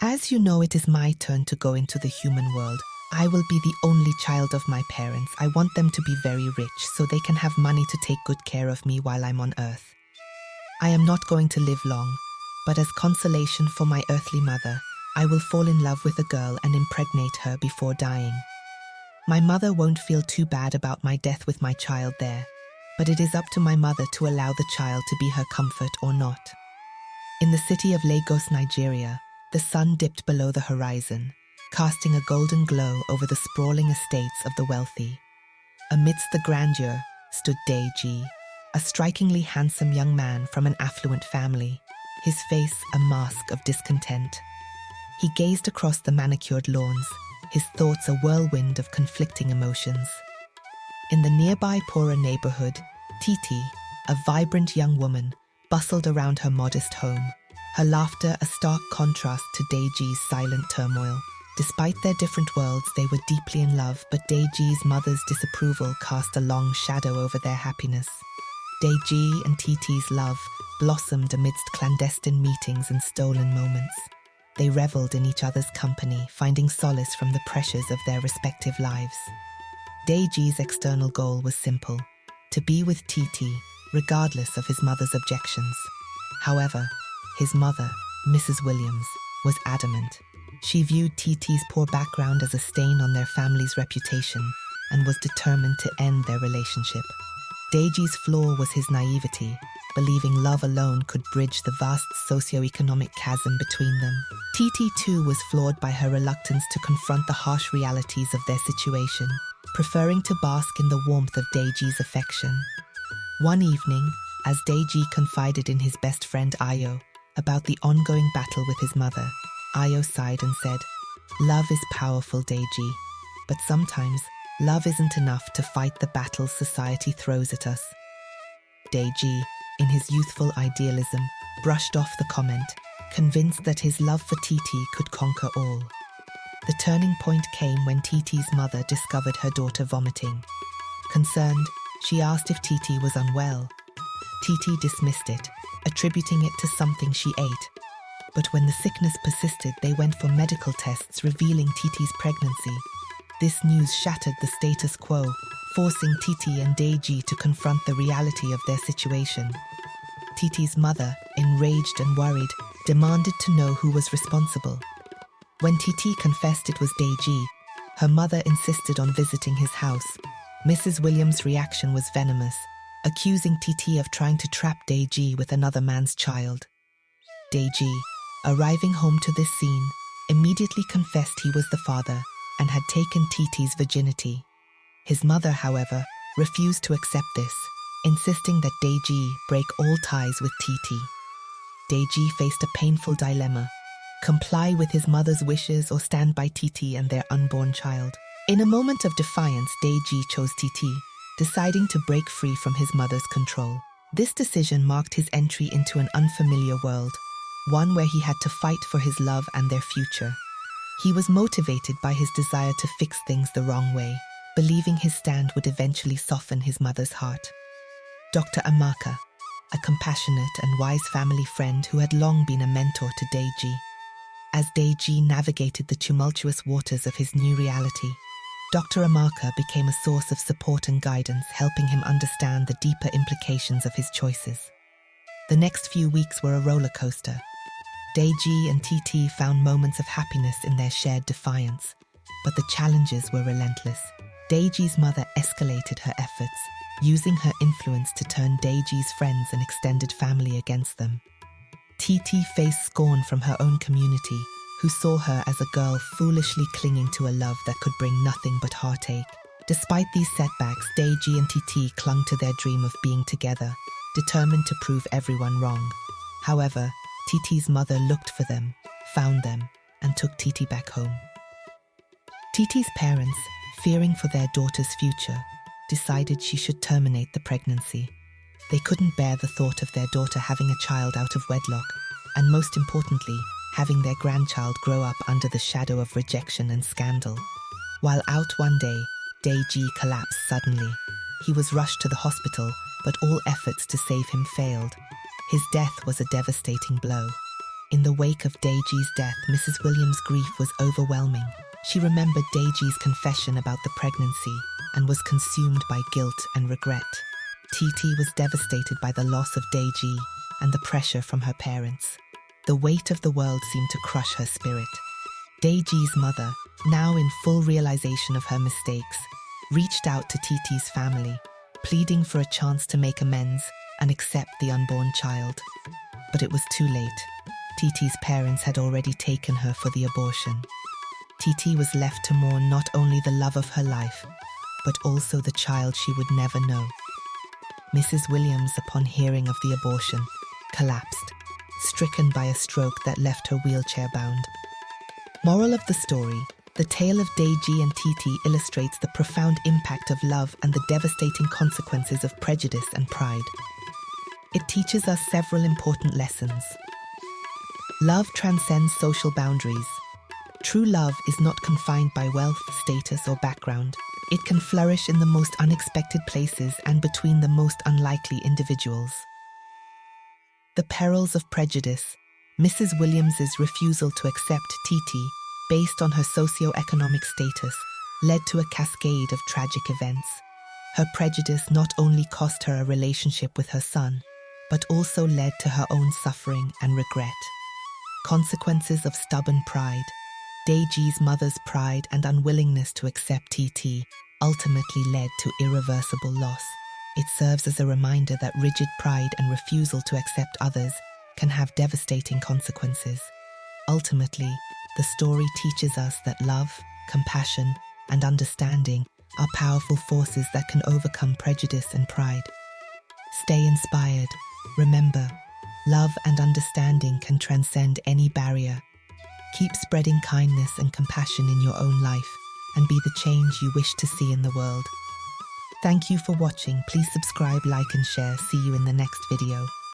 As you know, it is my turn to go into the human world. I will be the only child of my parents. I want them to be very rich so they can have money to take good care of me while I'm on earth. I am not going to live long, but as consolation for my earthly mother, I will fall in love with a girl and impregnate her before dying. My mother won't feel too bad about my death with my child there, but it is up to my mother to allow the child to be her comfort or not. In the city of Lagos, Nigeria, the sun dipped below the horizon, casting a golden glow over the sprawling estates of the wealthy. Amidst the grandeur stood Deji, a strikingly handsome young man from an affluent family, his face a mask of discontent. He gazed across the manicured lawns, his thoughts a whirlwind of conflicting emotions. In the nearby poorer neighborhood, Titi, a vibrant young woman, bustled around her modest home, her laughter a stark contrast to Deji's silent turmoil. Despite their different worlds, they were deeply in love, but Deji's mother's disapproval cast a long shadow over their happiness. Deji and Titi's love blossomed amidst clandestine meetings and stolen moments. They reveled in each other's company, finding solace from the pressures of their respective lives. Deji's external goal was simple: to be with Titi, regardless of his mother's objections. However, his mother, Mrs. Williams, was adamant. She viewed Titi's poor background as a stain on their family's reputation and was determined to end their relationship. Deji's flaw was his naivety, believing love alone could bridge the vast socio-economic chasm between them. Titi too was flawed by her reluctance to confront the harsh realities of their situation, preferring to bask in the warmth of Deji's affection. One evening, as Deji confided in his best friend Ayo about the ongoing battle with his mother, Ayo sighed and said, "Love is powerful, Deji, but sometimes love isn't enough to fight the battles society throws at us." Deji, in his youthful idealism, brushed off the comment, convinced that his love for Titi could conquer all. The turning point came when Titi's mother discovered her daughter vomiting. Concerned, she asked if Titi was unwell. Titi dismissed it, attributing it to something she ate. But when the sickness persisted, they went for medical tests revealing Titi's pregnancy. This news shattered the status quo, forcing Titi and Deji to confront the reality of their situation. Titi's mother, enraged and worried, demanded to know who was responsible. When Titi confessed it was Deji, her mother insisted on visiting his house. Mrs. Williams' reaction was venomous, accusing Titi of trying to trap Deji with another man's child. Deji, arriving home to this scene, immediately confessed he was the father and had taken Titi's virginity. His mother, however, refused to accept this, insisting that Deji break all ties with Titi. Deji faced a painful dilemma: comply with his mother's wishes or stand by Titi and their unborn child. In a moment of defiance, Deji chose Titi, deciding to break free from his mother's control. This decision marked his entry into an unfamiliar world, one where he had to fight for his love and their future. He was motivated by his desire to fix things the wrong way, believing his stand would eventually soften his mother's heart. Dr. Amaka, a compassionate and wise family friend who had long been a mentor to Deji. As Deji navigated the tumultuous waters of his new reality, Dr. Amaka became a source of support and guidance, helping him understand the deeper implications of his choices. The next few weeks were a roller coaster. Deji and Titi found moments of happiness in their shared defiance, but the challenges were relentless. Deji's mother escalated her efforts, using her influence to turn Deji's friends and extended family against them. Titi faced scorn from her own community, who saw her as a girl foolishly clinging to a love that could bring nothing but heartache. Despite these setbacks, Deji and Titi clung to their dream of being together, determined to prove everyone wrong. However, Titi's mother looked for them, found them, and took Titi back home. Titi's parents, fearing for their daughter's future, decided she should terminate the pregnancy. They couldn't bear the thought of their daughter having a child out of wedlock, and most importantly, having their grandchild grow up under the shadow of rejection and scandal. While out one day, Deji collapsed suddenly. He was rushed to the hospital, but all efforts to save him failed. His death was a devastating blow. In the wake of Deji's death, Mrs. Williams' grief was overwhelming. She remembered Deji's confession about the pregnancy and was consumed by guilt and regret. Titi was devastated by the loss of Deji and the pressure from her parents. The weight of the world seemed to crush her spirit. Deji's mother, now in full realization of her mistakes, reached out to Titi's family, pleading for a chance to make amends and accept the unborn child. But it was too late. Titi's parents had already taken her for the abortion. Titi was left to mourn not only the love of her life, but also the child she would never know. Mrs. Williams, upon hearing of the abortion, collapsed, stricken by a stroke that left her wheelchair-bound. Moral of the story: the tale of Deji and Titi illustrates the profound impact of love and the devastating consequences of prejudice and pride. It teaches us several important lessons. Love transcends social boundaries. True love is not confined by wealth, status, or background. It can flourish in the most unexpected places and between the most unlikely individuals. The perils of prejudice. Mrs. Williams's refusal to accept Titi, based on her socio-economic status, led to a cascade of tragic events. Her prejudice not only cost her a relationship with her son, but also led to her own suffering and regret. Consequences of stubborn pride. Deji's mother's pride and unwillingness to accept Titi ultimately led to irreversible loss. It serves as a reminder that rigid pride and refusal to accept others can have devastating consequences. Ultimately, the story teaches us that love, compassion, and understanding are powerful forces that can overcome prejudice and pride. Stay inspired. Remember, love and understanding can transcend any barrier. Keep spreading kindness and compassion in your own life and be the change you wish to see in the world. Thank you for watching. Please subscribe, like, and share. See you in the next video.